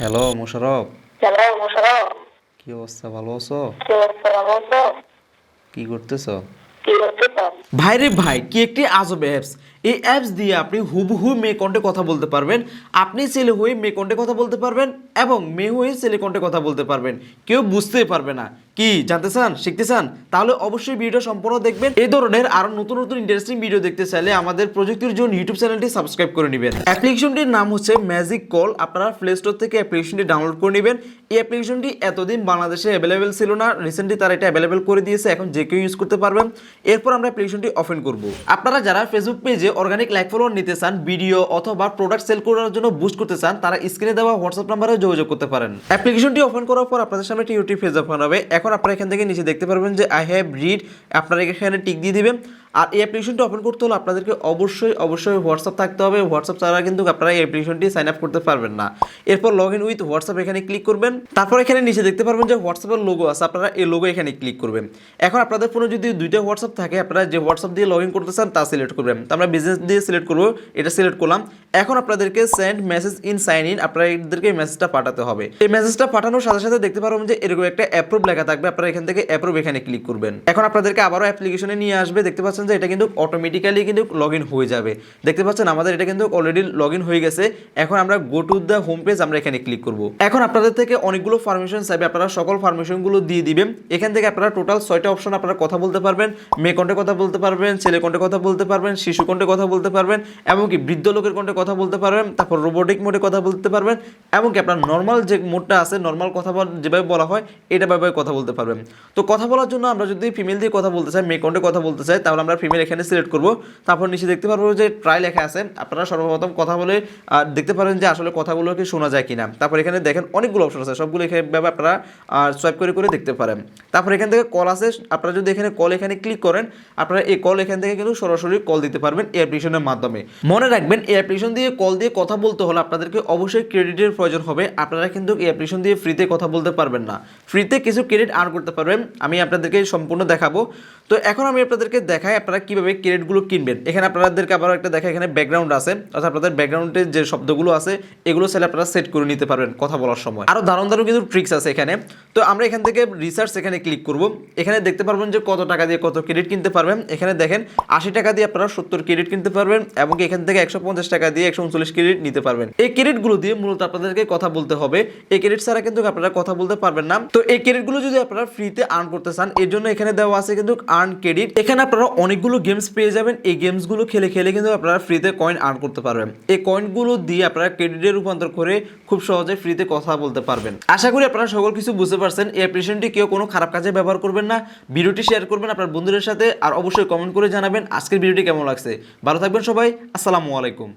Hello Mosharraf, hello Mosharraf, কি অবস্থা? ভালো আছো? কি অবস্থা? ভালো আছো? কি করতেছো? কি করতেছো? ভাই রে ভাই, কি একটি আজব অ্যাপস! এই অ্যাপস দিয়ে আপনি হুবহু মেয়ে কণ্ঠে কথা বলতে পারবেন। আপনি ছেলে হয়ে মেয়ে কণ্ঠে কথা বলতে পারবেন এবং মেয়ে হয়ে ছেলে কণ্ঠে কথা বলতে পারবেন। কেউ বুঝতেই পারবে না। কি জানতে চান, শিখতে চান? তাহলে অবশ্যই ভিডিওটা সম্পূর্ণ দেখবেন। এই ধরনের আরো নতুন নতুন ইন্টারেস্টিং ভিডিও দেখতে চাইলে আমাদের প্রযুক্তির জন্য ইউটিউব চ্যানেলটি সাবস্ক্রাইব করে নেবেন। অ্যাপ্লিকেশনটির নাম হচ্ছে ম্যাজিক কল। আপনারা প্লে স্টোর থেকে অ্যাপ্লিকেশনটি ডাউনলোড করে নেবেন। এই অ্যাপ্লিকেশনটি এতদিন বাংলাদেশে অ্যাভেলেবেল ছিল না, রিসেন্টলি তারা এটা অ্যাভেলেবেল করে দিয়েছে, এখন যে কেউ ইউজ করতে পারবেন। এরপর আমরা অ্যাপ্লিকেশনটি ওপেন করব। আপনারা যারা ফেসবুক পেজে অর্গানিক লাইক ফলোয়ার নিতে চান, ভিডিও অথবা প্রোডাক্ট সেল করার জন্য বুস্ট করতে চান, তারা স্ক্রিনে দেওয়া হোয়াটসঅ্যাপ নাম্বারে যোগাযোগ করতে পারেন। অ্যাপ্লিকেশনটি ওপেন করার পর আপনাদের সামনে একটি ইউটিউব পেজ ওপেন হবে। এখন আপনারা এখান থেকে নিচে দেখতে পারবেন যে আই হ্যাভ রিড, আপনারা এখানে টিক দিয়ে দিবেন। আর এই অ্যাপ্লিকেশনটি ওপেন করতে হলে আপনাদেরকে অবশ্যই হোয়াটসঅ্যাপ থাকতে হবে। হোয়াটসঅ্যাপ ছাড়া কিন্তু আপনারা এই অ্যাপ্লিকেশনটি সাইন আপ করতে পারবেন না। এরপর লগ ইন উইথ হোয়াটসঅ্যাপ এখানে ক্লিক করবেন। তারপর এখানে নিচে দেখতে পারবেন যে হোয়াটসঅ্যাপের লোগো আছে, আপনারা এই লোগো এখানে ক্লিক করবেন। এখন আপনাদের ফোনে যদি দুইটা হোয়াটসঅ্যাপ থাকে, আপনারা যে হোয়াটসঅ্যাপ দিয়ে লগ ইন করতে চান তা সিলেক্ট করবেন। তো আমরা বিজনেস দিয়ে সিলেক্ট করবো, এটা সিলেক্ট করলাম। এখন আপনাদেরকে send message in sign in, আপনারা এদেরকে এই মেসেজটা পাঠাতে হবে। এই মেসেজটা পাঠানোর সাথে সাথে দেখতে পারবেন যে এরকম একটা অ্যাপ্রুভ লেখা থাকবে, আপনারা এখান থেকে অ্যাপ্রুভ এখানে ক্লিক করবেন। এখন আপনাদেরকে আবারও অ্যাপ্লিকেশনে নিয়ে আসবে। দেখতে পাচ্ছেন যে এটা কিন্তু অটোমেটিক্যালি কিন্তু লগ ইন হয়ে যাবে। দেখতে পাচ্ছেন আমাদের এটা কিন্তু অলরেডি লগ ইন হয়ে গেছে। এখন আমরা go to the home page, আমরা এখানে ক্লিক করব। এখন আপনাদের থেকে অনেকগুলো পারমিশন চাইবে, আপনারা সকল পারমিশনগুলো দিয়ে দিবেন। এখান থেকে আপনারা টোটাল 6টা অপশন আপনারা কথা বলতে পারবেন। মেয়ে কণ্ঠে কথা বলতে পারবেন, ছেলে কণ্ঠে কথা বলতে পারবেন, শিশু কণ্ঠে কথা বলতে পারবেন, এমনকি বৃদ্ধ লোকের কণ্ঠে কথা বলতে পারবেন, তারপর রোবোটিক মোডে কথা বলতে পারবেন, এমনকি আপনার নর্মাল যে মোডটা আছে, নর্মাল কথা যেভাবে বলা হয় এটা ভাবে কথা বলতে পারবেন। তো কথা বলার জন্য আমরা যদি ফিমেল দিয়ে কথা বলতে চাই, মেয়ে কণ্ঠে কথা বলতে চাই, তাহলে আমরা ফিমেল এখানে সিলেক্ট করব। তারপর নিচে দেখতে পারবো যে ট্রাই লেখা আছে, আপনারা সর্বপ্রথম কথা বলে দেখতে পারেন যে আসলে কথাগুলো কি শোনা যায় কিনা। তারপর এখানে দেখেন অনেকগুলো অপশন আছে, সবগুলো এখানে আপনারা সোয়াইপ করে করে দেখতে পারেন। তারপর এখান থেকে কল আছে, আপনারা যদি এখানে কল এখানে ক্লিক করেন, আপনারা এই কল এখান থেকে কিন্তু সরাসরি কল দিতে পারবেন এই অ্যাপ্লিকেশনের মাধ্যমে। মনে রাখবেন, এই অ্যাপ্লিকেশন দিয়ে কল দিয়ে কথা বলতে হলে আপনাদেরকে অবশ্যই ক্রেডিটের প্রয়োজন হবে। আপনারা কিন্তু এই অ্যাপ্লিকেশন দিয়ে ফ্রিতে কথা বলতে পারবেন না, ফ্রিতে কিছু ক্রেডিট আর্ন করতে পারবেন। আমি আপনাদেরকে সম্পূর্ণ দেখাবো। তো এখন আমি আপনাদেরকে দেখাই আপনারা কিভাবে ক্রেডিটগুলো কিনবেন। এখানে আপনাদেরকে আবার একটা দেখা, এখানে ব্যাকগ্রাউন্ড আছে, অর্থাৎ আপনাদের ব্যাকগ্রাউন্ডে যে শব্দগুলো আছে এগুলো চাইলে আপনারা সেট করে নিতে পারবেন কথা বলার সময়। আরও দারুণ দারুণ কিন্তু ট্রিক্স আছে এখানে। তো আমরা এখান থেকে রিসার্চ এখানে ক্লিক করব। এখানে দেখতে পারবেন যে কত টাকা দিয়ে কত ক্রেডিট কিনতে পারবেন। এখানে দেখেন 80 টাকা দিয়ে আপনারা 70 ক্রেডিট কিনতে পারবেন এবং এখান থেকে 150 টাকা দিয়ে 139 ক্রেডিট নিতে পারবেন। এই ক্রেডিটগুলো দিয়ে মূলত আপনাদেরকে কথা বলতে হবে। এই ক্রেডিট ছাড়া কিন্তু আপনারা কথা বলতে পারবেন না। তো এই ক্রেডিটগুলো যদি আপনারা ফ্রিতে আর্ন করতে চান, এর জন্য এখানে দেওয়া আছে কিন্তু আর্ন ক্রেডিট। এখানে আপনারা অনেকগুলো গেমস পেয়ে যাবেন। এই গেমসগুলো খেলে খেলে কিন্তু আপনারা ফ্রিতে কয়েন আর্ন করতে পারবেন। এই কয়েনগুলো দিয়ে আপনারা ক্রেডিটে রূপান্তর করে খুব সহজে ফ্রিতে কথা বলতে পারবেন। আশা করি আপনারা সকল কিছু বুঝতে পারছেন। এই অ্যাপ্লিকেশনটি কেউ কোনো খারাপ কাজে ব্যবহার করবেন না। ভিডিওটি শেয়ার করবেন আপনার বন্ধুদের সাথে, আর অবশ্যই কমেন্ট করে জানাবেন আজকের ভিডিওটি কেমন লাগছে। ভালো থাকবেন সবাই, আসসালামু আলাইকুম।